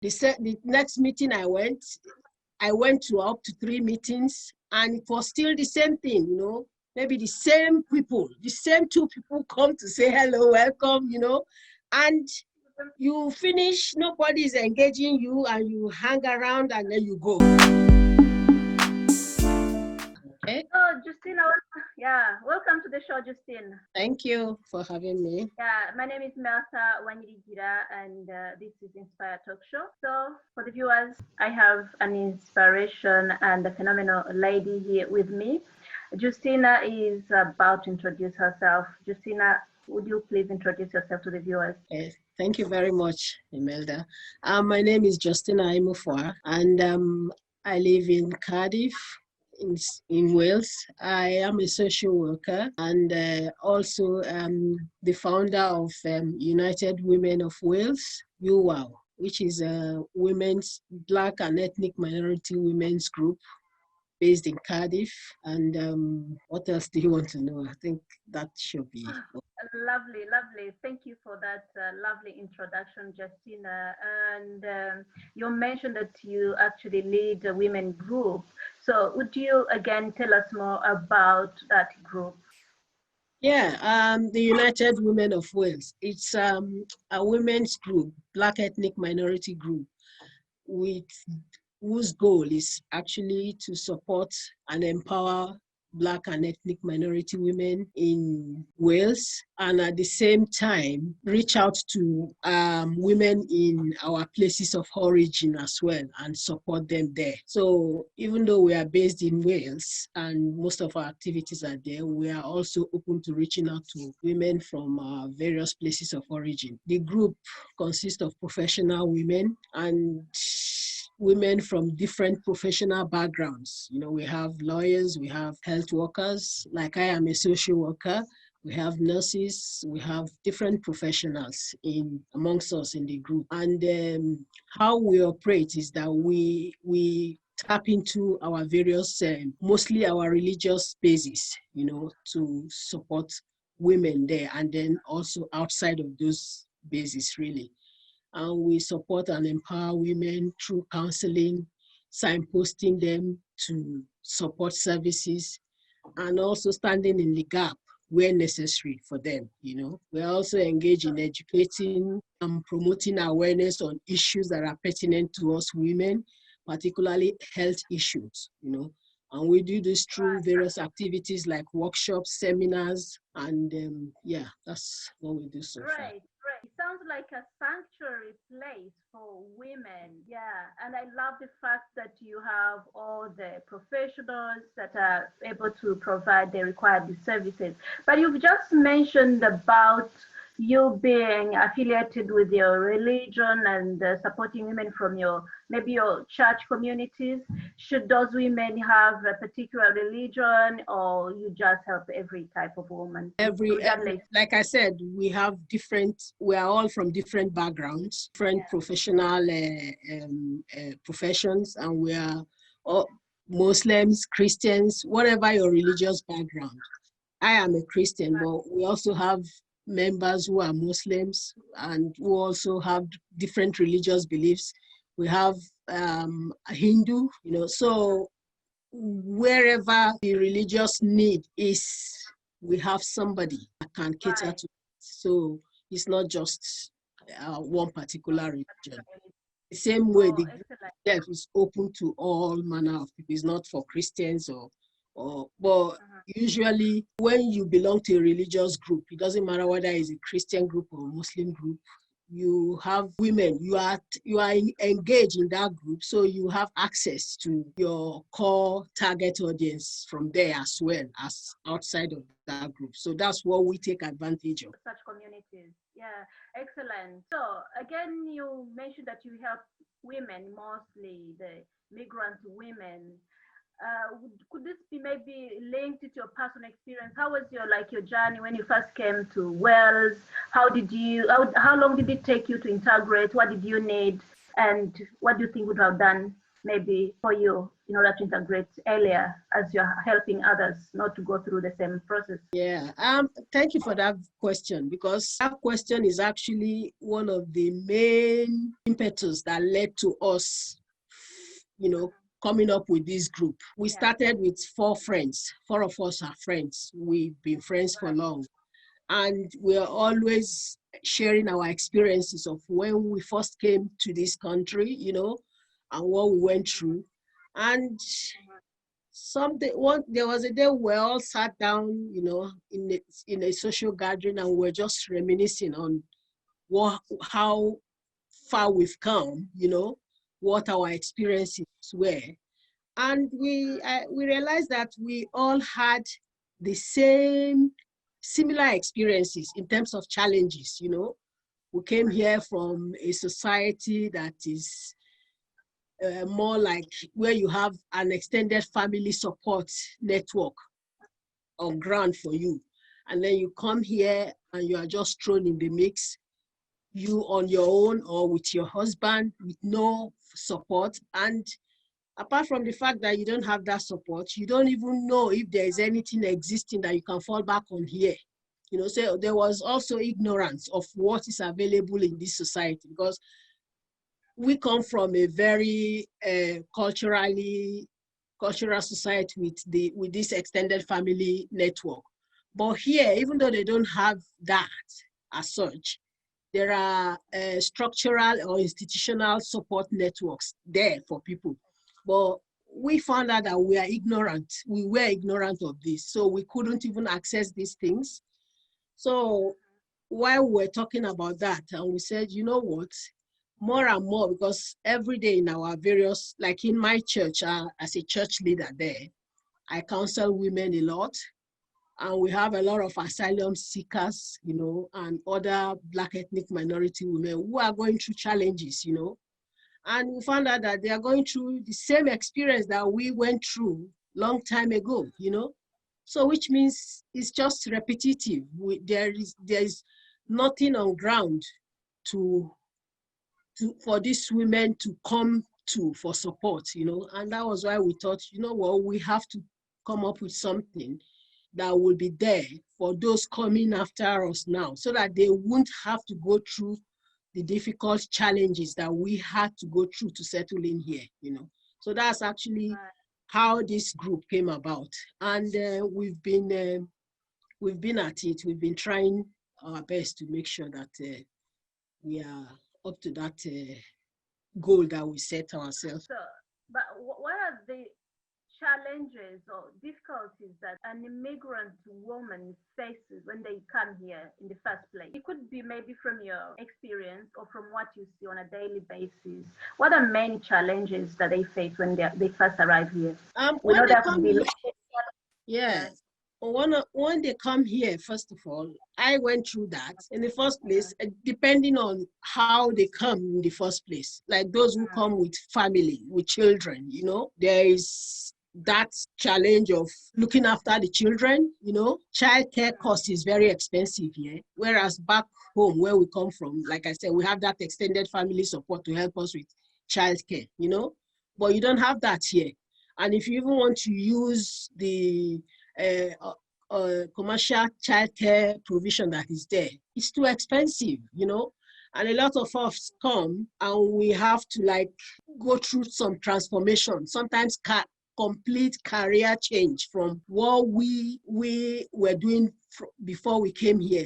The next meeting I went to up to 3 meetings, and it was still the same thing, maybe the same people, the same 2 people come to say hello, welcome, and you finish, nobody is engaging you, and you hang around and then you go. Okay. So Justina, welcome to the show, Justina. Thank you for having me. Yeah, my name is Melsa Wanyirigira, and this is Inspire Talk Show. So for the viewers, I have an inspiration and a phenomenal lady here with me. Justina is about to introduce herself. Justina, would you please introduce yourself to the viewers? Yes, thank you very much, Imelda. My name is Justina Imufwa, and I live in Cardiff, in Wales. I am a social worker, and also the founder of United Women of Wales, UWOW, which is a women's, Black and ethnic minority women's group based in Cardiff. And what else do you want to know? I think that should be. Lovely, lovely. Thank you for that lovely introduction, Justina. And you mentioned that you actually lead a women group. So would you again tell us more about that group? Yeah, the United Women of Wales. It's a women's group, Black ethnic minority group, whose goal is actually to support and empower Black and ethnic minority women in Wales, and at the same time reach out to women in our places of origin as well and support them there. So even though we are based in Wales and most of our activities are there, we are also open to reaching out to women from various places of origin. The group consists of professional women and women from different professional backgrounds. We have lawyers, we have health workers, like I am a social worker, we have nurses, we have different professionals amongst us in the group. And how we operate is that we tap into our various, mostly our religious bases, to support women there, and then also outside of those bases, really. And we support and empower women through counseling, signposting them to support services, and also standing in the gap where necessary for them. We also engage in educating and promoting awareness on issues that are pertinent to us women, particularly health issues, And we do this through various activities like workshops, seminars, and that's what we do so far. Right. It sounds like a sanctuary place for women. Yeah. And I love the fact that you have all the professionals that are able to provide the required services. But you've just mentioned about you being affiliated with your religion and supporting women from maybe your church communities. Should those women have a particular religion, or you just help every type of woman? Like I said, we are all from different backgrounds, different professional professions, and we are all Muslims, Christians, whatever your religious background. I am a Christian, but we also have members who are Muslims and who also have different religious beliefs. We have a Hindu, so wherever the religious need is, we have somebody that can cater to it. So it's not just one particular religion. The same way the group is open to all manner of people. It's not for Christians but usually when you belong to a religious group, it doesn't matter whether it's a Christian group or a Muslim group, you have women, you are engaged in that group, so you have access to your core target audience from there as well as outside of that group. So that's what we take advantage of. Such communities. Yeah, excellent. So again, you mentioned that you help women, mostly the migrant women. Could this be maybe linked to your personal experience? How was your journey when you first came to Wales? How long did it take you to integrate? What did you need? And what do you think would have done maybe for you in order to integrate earlier as you're helping others not to go through the same process? Yeah, thank you for that question, because that question is actually one of the main impetus that led to us, coming up with this group. We started with 4 friends. 4 of us are friends. We've been friends for long. And we're always sharing our experiences of when we first came to this country, and what we went through. And there was a day we all sat down, in a social gathering, and we were just reminiscing on how far we've come, what our experiences were. And we realized that we all had the similar experiences in terms of challenges. We came here from a society that is more like where you have an extended family support network on ground for you. And then you come here and you are just thrown in the mix, you on your own or with your husband with no support. And apart from the fact that you don't have that support, you don't even know if there is anything existing that you can fall back on here. So there was also ignorance of what is available in this society, because we come from a very cultural society with this extended family network. But here, even though they don't have that as such, there are structural or institutional support networks there for people. But we found out that we were ignorant of this, so we couldn't even access these things. So while we were talking about that, and we said, you know what, more and more, because every day in our various, like in my church, as a church leader there, I counsel women a lot. And we have a lot of asylum seekers, and other Black ethnic minority women who are going through challenges, And we found out that they are going through the same experience that we went through long time ago, So which means it's just repetitive. There is nothing on ground for these women to come to for support, And that was why we thought, we have to come up with something that will be there for those coming after us now, so that they won't have to go through the difficult challenges that we had to go through to settle in here, So that's actually how this group came about. And we've been at it. We've been trying our best to make sure that we are up to that goal that we set ourselves. So, but what are the challenges or difficulties that an immigrant woman faces when they come here in the first place? It could be maybe from your experience or from what you see on a daily basis. What are main challenges that they face when they first arrive here? We know that could be yes. When they come here, first of all, I went through that in the first place, depending on how they come in the first place. Like those who come with family, with children, there is that challenge of looking after the children, childcare cost is very expensive here. Whereas back home, where we come from, like I said, we have that extended family support to help us with childcare, But you don't have that here. And if you even want to use the commercial childcare provision that is there, it's too expensive, And a lot of us come and we have to go through some transformation, sometimes complete career change from what we were doing before we came here,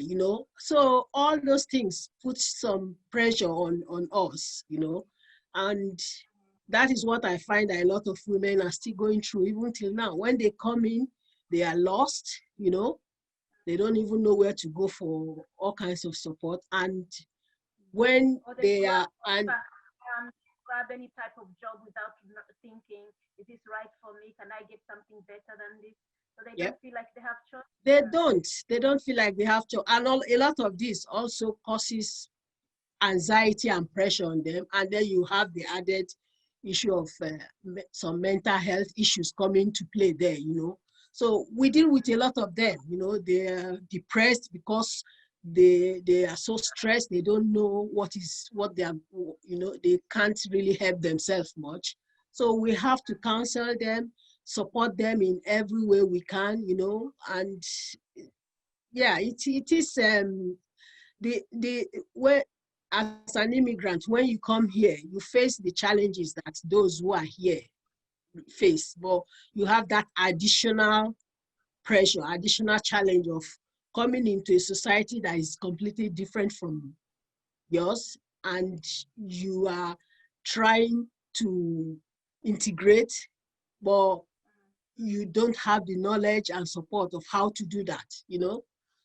So all those things put some pressure on us, And that is what I find that a lot of women are still going through even till now. When they come in, they are lost, They don't even know where to go for all kinds of support. And when they are grab any type of job without thinking, is this right for me? Can I get something better than this? So they don't feel like they have choice. They don't feel like they have to. And a lot of this also causes anxiety and pressure on them. And then you have the added issue of some mental health issues coming to play there, So we deal with a lot of them, they are depressed because they are so stressed. They don't know what they are, they can't really help themselves much. So we have to counsel them, support them in every way we can, and yeah, it is the where as an immigrant, when you come here, you face the challenges that those who are here face, but you have that additional pressure, additional challenge of coming into a society that is completely different from yours, and you are trying to integrate, but you don't have the knowledge and support of how to do that.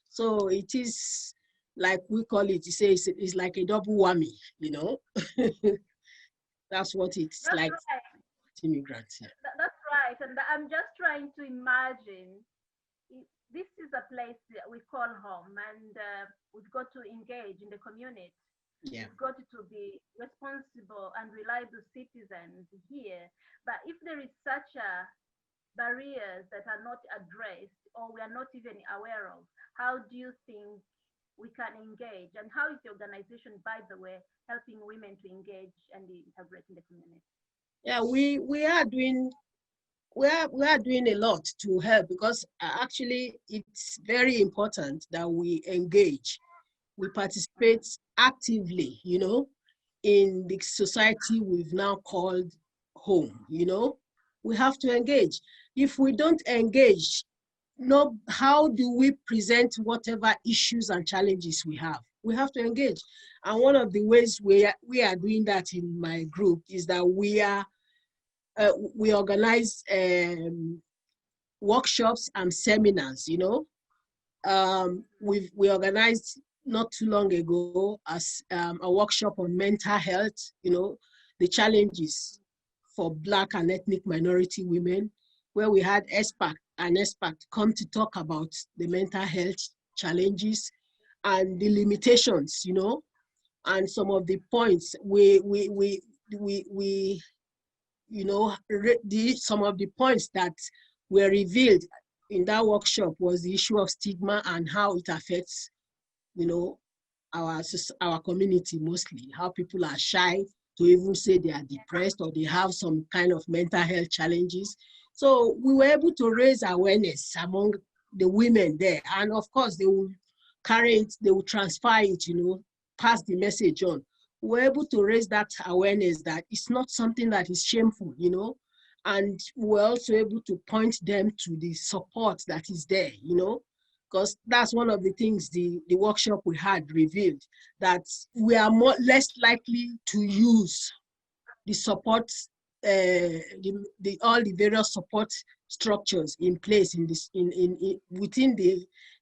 So it is like we call it, you say it's like a double whammy. That's what it's That's like right. to immigrants. Yeah. That's right. And I'm just trying to imagine this is a place that we call home, and we've got to engage in the community. Yeah. We've got to be responsible and reliable citizens here. But if there is such a barriers that are not addressed or we are not even aware of, how do you think we can engage? And how is the organization, by the way, helping women to engage and integrate in the community? Yeah, we are doing we are doing a lot to help, because actually it's very important that we engage, we participate actively, in the society we've now called home. We have to engage. If we don't engage, no, how do we present whatever issues and challenges we have? We have to engage. And one of the ways we are doing that in my group is that we organize workshops and seminars. We organized not too long ago as a workshop on mental health, the challenges for Black and ethnic minority women, where we had an expert come to talk about the mental health challenges and the limitations, and some of the points some of the points that were revealed in that workshop was the issue of stigma and how it affects, our community mostly, how people are shy to even say they are depressed or they have some kind of mental health challenges. So we were able to raise awareness among the women there. And of course, they will carry it, they will transfer it, pass the message on. We were able to raise that awareness that it's not something that is shameful, and we're also able to point them to the support that is there, because that's one of the things the workshop we had revealed, that we are less likely to use the support, all the various support structures in place within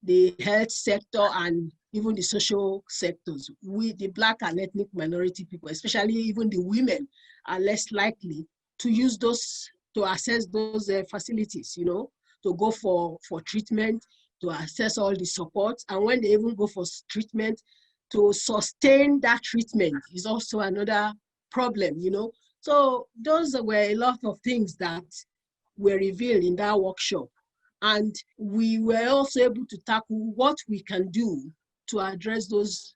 the health sector and even the social sectors. The Black and ethnic minority people, especially even the women, are less likely to use those, to access those facilities, to go for treatment, to access all the support. And when they even go for treatment, to sustain that treatment is also another problem. So those were a lot of things that were revealed in that workshop. And we were also able to tackle what we can do to address those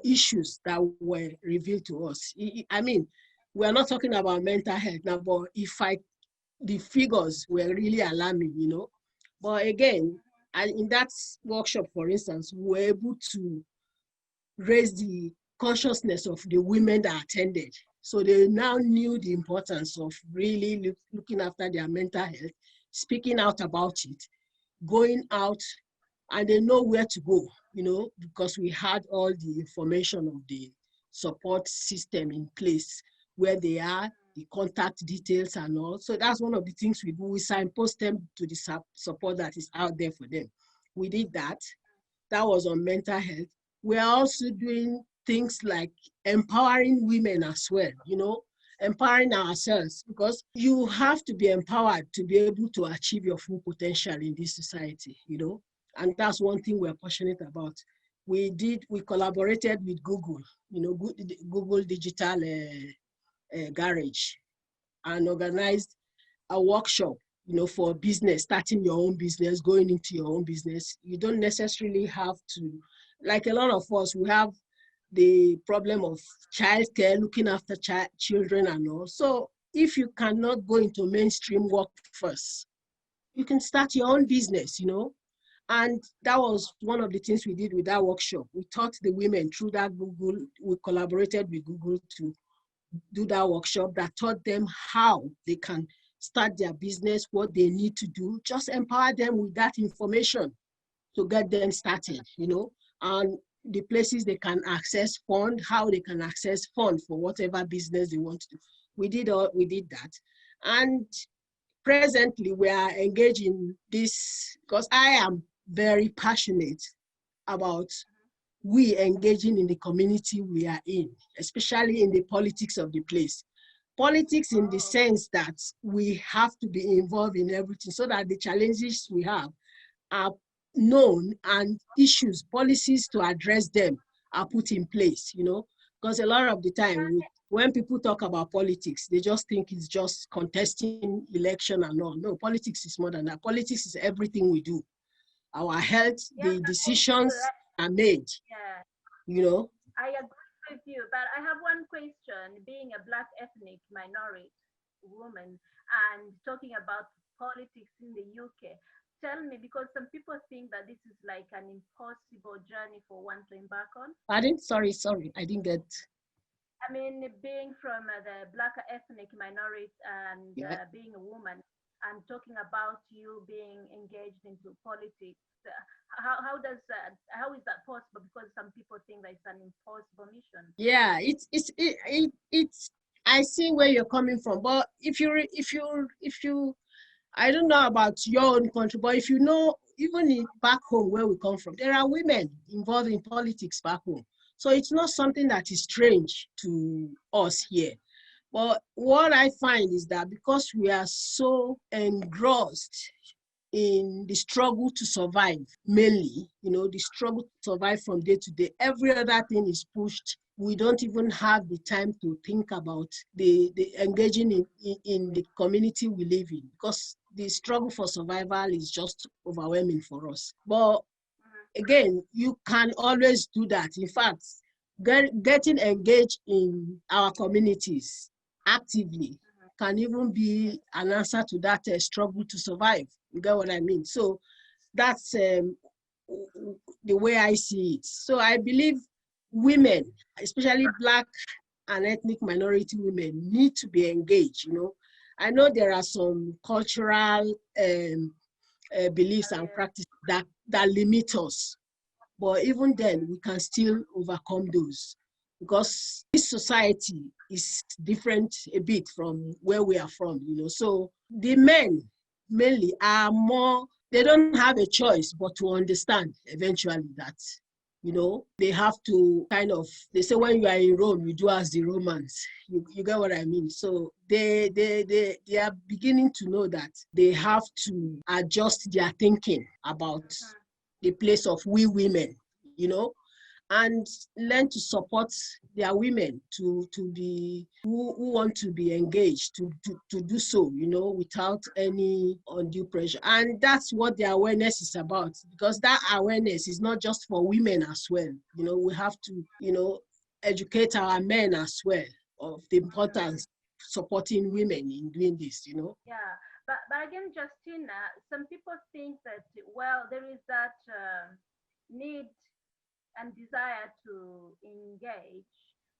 issues that were revealed to us. I mean, we're not talking about mental health now, but the figures were really alarming. But again, and in that workshop, for instance, we were able to raise the consciousness of the women that attended. So they now knew the importance of really looking after their mental health, speaking out about it, going out, and they know where to go, because we had all the information of the support system in place, where they are, the contact details and all. So that's one of the things we do. We signpost them to the support that is out there for them. We did that. That was on mental health. We're also doing things like empowering women as well, empowering ourselves, because you have to be empowered to be able to achieve your full potential in this society, and that's one thing we're passionate about. We collaborated with Google, Google Digital Garage, and organized a workshop, for business, starting your own business, going into your own business. You don't necessarily have to, like a lot of us, we have the problem of childcare, looking after children and all. So if you cannot go into mainstream workforce, you can start your own business, And that was one of the things we did with that workshop. We taught the women through that Google, we collaborated with Google to do that workshop that taught them how they can start their business, what they need to do, just empower them with that information to get them started, and the places they can access fund, how they can access fund for whatever business they want to do. We did that. And presently we are engaged in this because I am very passionate about we engaging in the community we are in, especially in the politics of the place. Politics in the sense that we have to be involved in everything so that the challenges we have are known and issues, policies to address them are put in place, because a lot of the time when people talk about politics, they just think it's just contesting election and all. No, politics is more than that. Politics is everything we do. Our health, the decisions are made, I agree with you, but I have one question. Being a Black ethnic minority woman and talking about politics in the UK, tell me, because some people think that this is like an impossible journey for one to embark on. Pardon? Sorry, I didn't get. I mean, being from the Black ethnic minority and being a woman, and talking about you being engaged into politics, how is that possible? Because some people think that it's an impossible mission. Yeah, it's I see where you're coming from, but if you I don't know about your own country, but if you know, even back home where we come from, there are women involved in politics back home. So it's not something that is strange to us here. But what I find is that because we are so engrossed in the struggle to survive, mainly, the struggle to survive from day to day, every other thing is pushed. We don't even have the time to think about the engaging in the community we live in, because the struggle for survival is just overwhelming for us. But again, you can always do that. In fact, getting engaged in our communities actively can even be an answer to that struggle to survive. You get what I mean? So that's the way I see it. So I believe women, especially Black and ethnic minority women, need to be engaged. I know there are some cultural beliefs and practices that limit us, but even then we can still overcome those, because this society is different a bit from where we are from. So the men mainly are more, they don't have a choice but to understand eventually that they have to they say when you are in Rome, you do as the Romans. You get what I mean? So they are beginning to know that they have to adjust their thinking about the place of we women, and learn to support their women to be who want to be engaged to do so, without any undue pressure. And that's what the awareness is about, because that awareness is not just for women as well. We have to, educate our men as well of the importance of supporting women in doing this. Yeah, but again, Justina, some people think that, well, there is that need and desire to engage,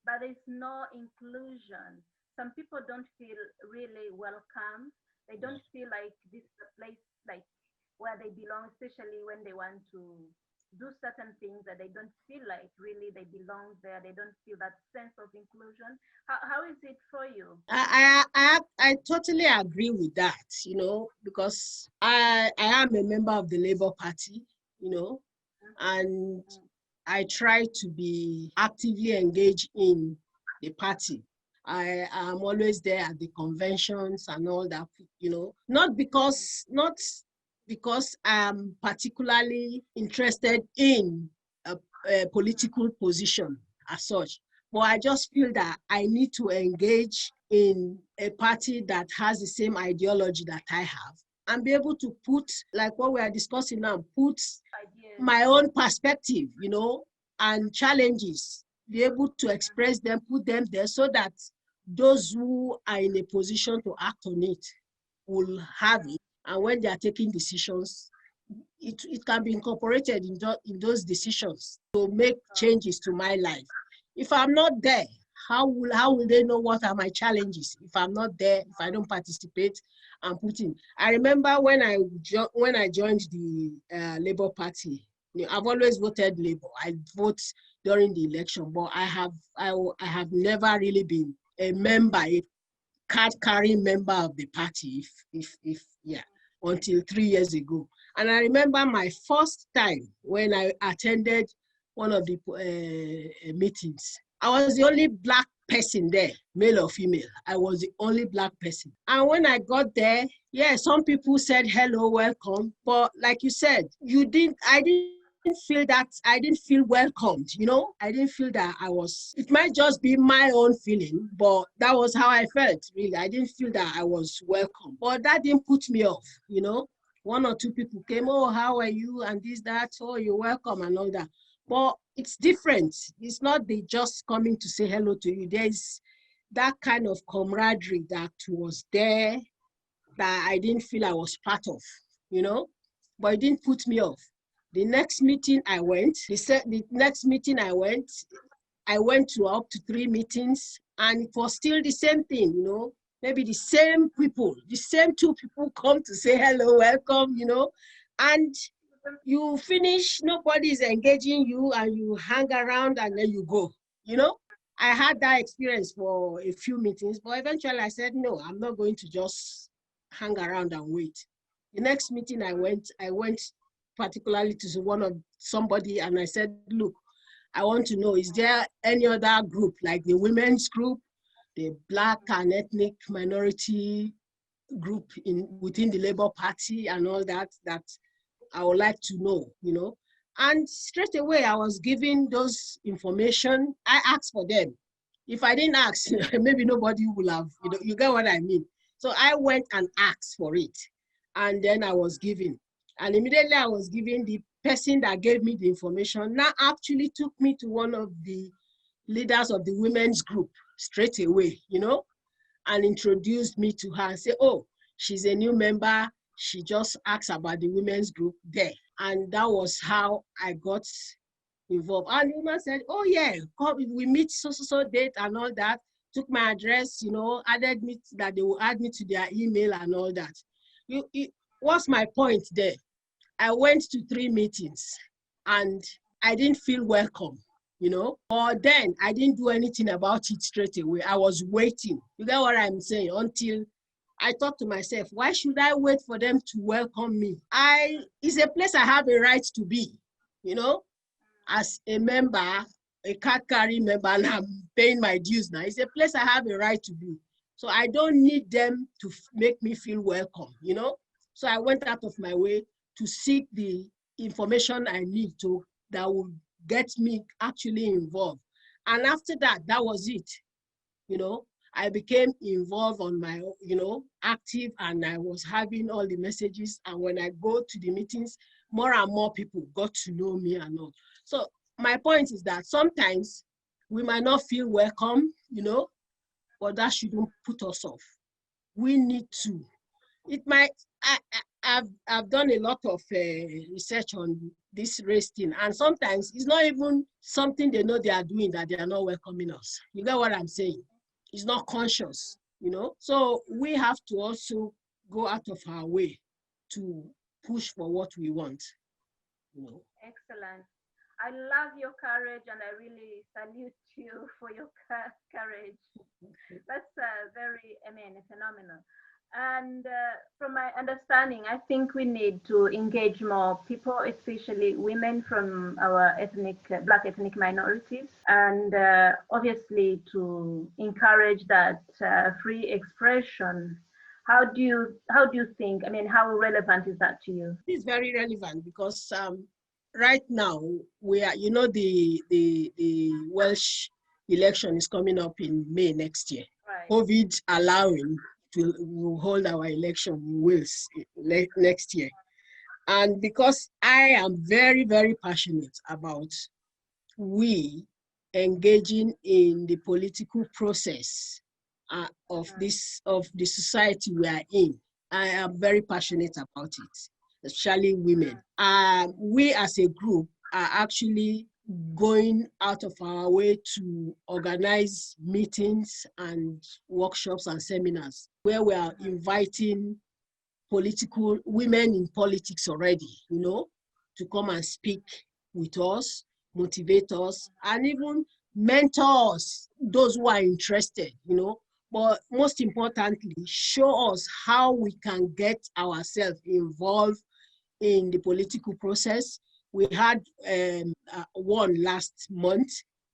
but there's no inclusion. Some people don't feel really welcome. They don't feel like this is a place like where they belong, especially when they want to do certain things that they don't feel like really they belong there. They don't feel that sense of inclusion. How is it for you? I totally agree with that, because I am a member of the Labour Party, and I try to be actively engaged in the party. I am always there at the conventions and all that, not because I'm particularly interested in a political position as such, but I just feel that I need to engage in a party that has the same ideology that I have, and be able to put, like what we are discussing now, put my own perspective, and challenges, be able to express them, put them there, so that those who are in a position to act on it will have it. And when they are taking decisions, it can be incorporated in those decisions to make changes to my life. If I'm not there, how will they know what are my challenges? If I'm not there, if I don't participate and put in. I remember when I joined the Labour Party, I've always voted Labour. I vote during the election, but I have never really been a member, a card-carrying member of the party, until 3 years ago. And I remember my first time when I attended one of the meetings. I was the only Black person there, male or female. I was the only Black person. And when I got there, yeah, some people said, hello, welcome. But like you said, I didn't feel welcomed, I didn't feel that it might just be my own feeling, but that was how I felt, really. I didn't feel that I was welcome, but that didn't put me off, One or two people came, oh, how are you? And this, that, oh, you're welcome and all that. But it's different. It's not they just coming to say hello to you. There's that kind of camaraderie that was there that I didn't feel I was part of, but it didn't put me off. The next meeting I went, I went to up to 3 meetings, and it was still the same thing, Maybe the same 2 people come to say hello, welcome, and you finish, nobody's engaging you, and you hang around and then you go, I had that experience for a few meetings, but eventually I said, no, I'm not going to just hang around and wait. The next meeting I went particularly to somebody, and I said, look, I want to know, is there any other group, like the women's group, the Black and ethnic minority group within the Labour Party and all that I would like to know, And straight away, I was given those information. I asked for them. If I didn't ask, maybe nobody will have, you get what I mean? So I went and asked for it, and then I was given. And immediately I was given, the person that gave me the information now actually took me to one of the leaders of the women's group straight away, and introduced me to her and said, oh, she's a new member. She just asked about the women's group there. And that was how I got involved. And the woman said, oh yeah, come, we meet so date and all that. Took my address, added me, that they will add me to their email and all that. What's my point there? I went to 3 meetings and I didn't feel welcome, But then I didn't do anything about it straight away. I was waiting. You get what I'm saying? Until I thought to myself, why should I wait for them to welcome me? It's a place I have a right to be, as a member, a card-carrying member, and I'm paying my dues now. It's a place I have a right to be. So I don't need them to make me feel welcome, So I went out of my way to seek the information I need that will get me actually involved. And after that, that was it, I became involved on my own, active, and I was having all the messages. And when I go to the meetings, more and more people got to know me and all. So my point is that sometimes we might not feel welcome, but that shouldn't put us off. We need to. I've done a lot of research on this race thing, and sometimes it's not even something they know they are doing that they are not welcoming us. You get what I'm saying? It's not conscious, So we have to also go out of our way to push for what we want. Excellent. I love your courage, and I really salute you for your courage. That's very, phenomenal. And from my understanding, I think we need to engage more people, especially women from our Black ethnic minorities, and obviously to encourage that free expression. How do you think? How relevant is that to you? It's very relevant because right now we are, the Welsh election is coming up in May next year. Right. COVID allowing, we'll hold our election in Wales next year. And because I am very, very passionate about we engaging in the political process of the society we are in. I am very passionate about it, especially women. We as a group are actually going out of our way to organize meetings and workshops and seminars where we are inviting political women in politics already, to come and speak with us, motivate us, and even mentor us, those who are interested, but most importantly, show us how we can get ourselves involved in the political process. We had one last month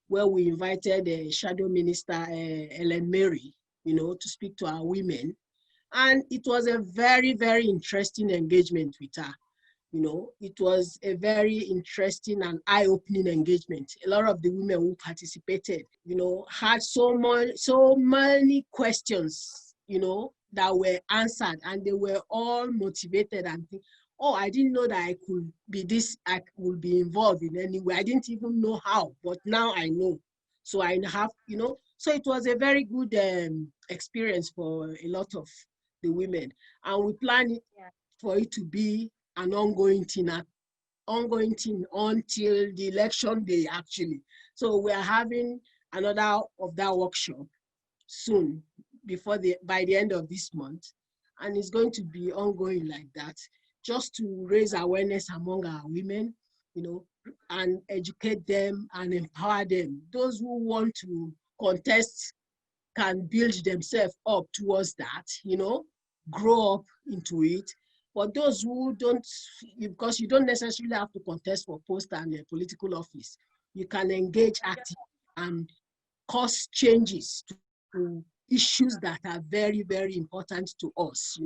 where we invited Shadow Minister Ellen Mary, to speak to our women. And it was a very, very interesting engagement with her. It was a very interesting and eye-opening engagement. A lot of the women who participated, had so many questions, that were answered, and they were all motivated and think, oh, I didn't know that I could be involved in any way. I didn't even know how, but now I know. So I have, so it was a very good experience for a lot of the women. And we plan it for it to be an ongoing thing until the election day, actually. So we are having another of that workshop soon, by the end of this month. And it's going to be ongoing like that, just to raise awareness among our women, and educate them and empower them. Those who want to contest can build themselves up towards that, grow up into it. But those who don't, because you don't necessarily have to contest for post and political office, you can engage actively and cause changes to issues that are very, very important to us,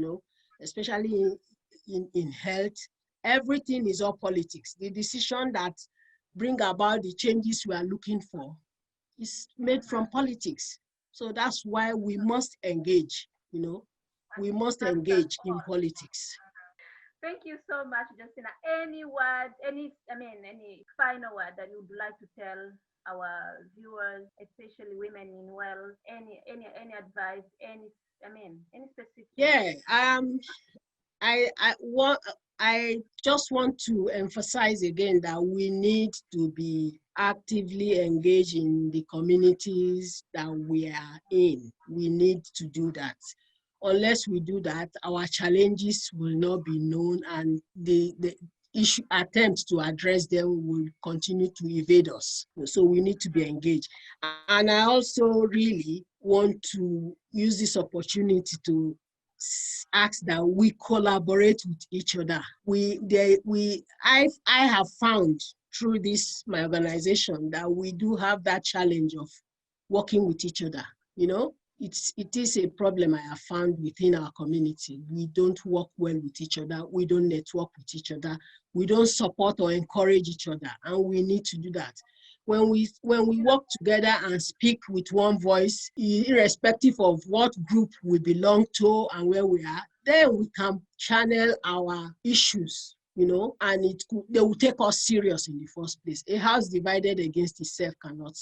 especially in health. Everything is all politics. The decision that bring about the changes we are looking for is made from politics. So that's why we must engage, we must engage in politics. Thank you so much, Justina. Any word, any final word that you would like to tell our viewers, especially women in Wales? Any advice? Any specific? Yeah, I just want to emphasize again that we need to be actively engaged in the communities that we are in. We need to do that. Unless we do that, our challenges will not be known, and the issue attempts to address them will continue to evade us. So we need to be engaged. And I also really want to use this opportunity to ask that we collaborate with each other. I have found through this, my organization, that we do have that challenge of working with each other. It is a problem I have found within our community. We don't work well with each other. We don't network with each other. We don't support or encourage each other, and we need to do that. When we work together and speak with one voice, irrespective of what group we belong to and where we are, then we can channel our issues, and they will take us serious in the first place. A house divided against itself cannot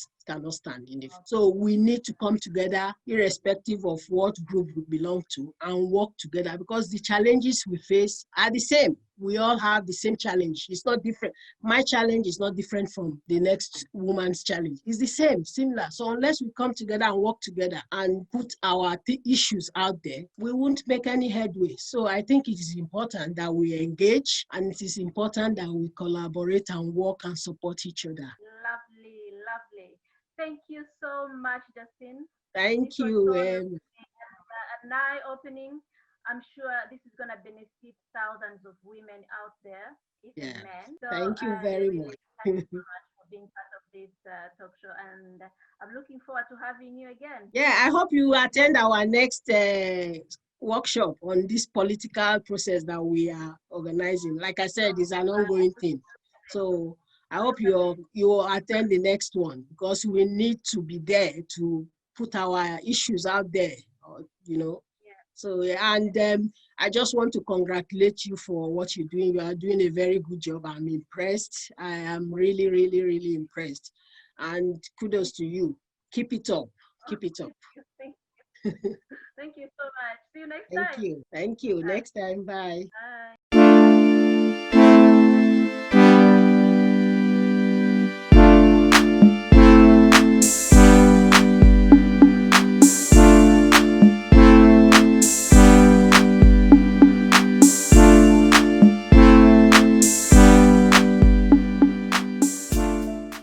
stand in it. So we need to come together, irrespective of what group we belong to, and work together, because the challenges we face are the same. We all have the same challenge. It's not different. My challenge is not different from the next woman's challenge. It's the same, similar. So unless we come together and work together and put our issues out there, we won't make any headway. So I think it is important that we engage, and it is important that we collaborate and work and support each other. Lovely, lovely. Thank you so much, Justin. Thank you. An eye-opening. I'm sure this is going to benefit thousands of women out there, even men. So thank you very much. Thank you so much for being part of this talk show, and I'm looking forward to having you again. Yeah, I hope you attend our next workshop on this political process that we are organizing. Like I said, it's an ongoing thing. So I hope you will attend the next one, because we need to be there to put our issues out there, So, and I just want to congratulate you for what you're doing. You are doing a very good job. I'm impressed. I am really, really, really impressed. And kudos to you. Keep it up. Keep it up. Thank you. Thank you so much. See you next Thank time. you. Thank you. Bye. Next time. Bye. Bye.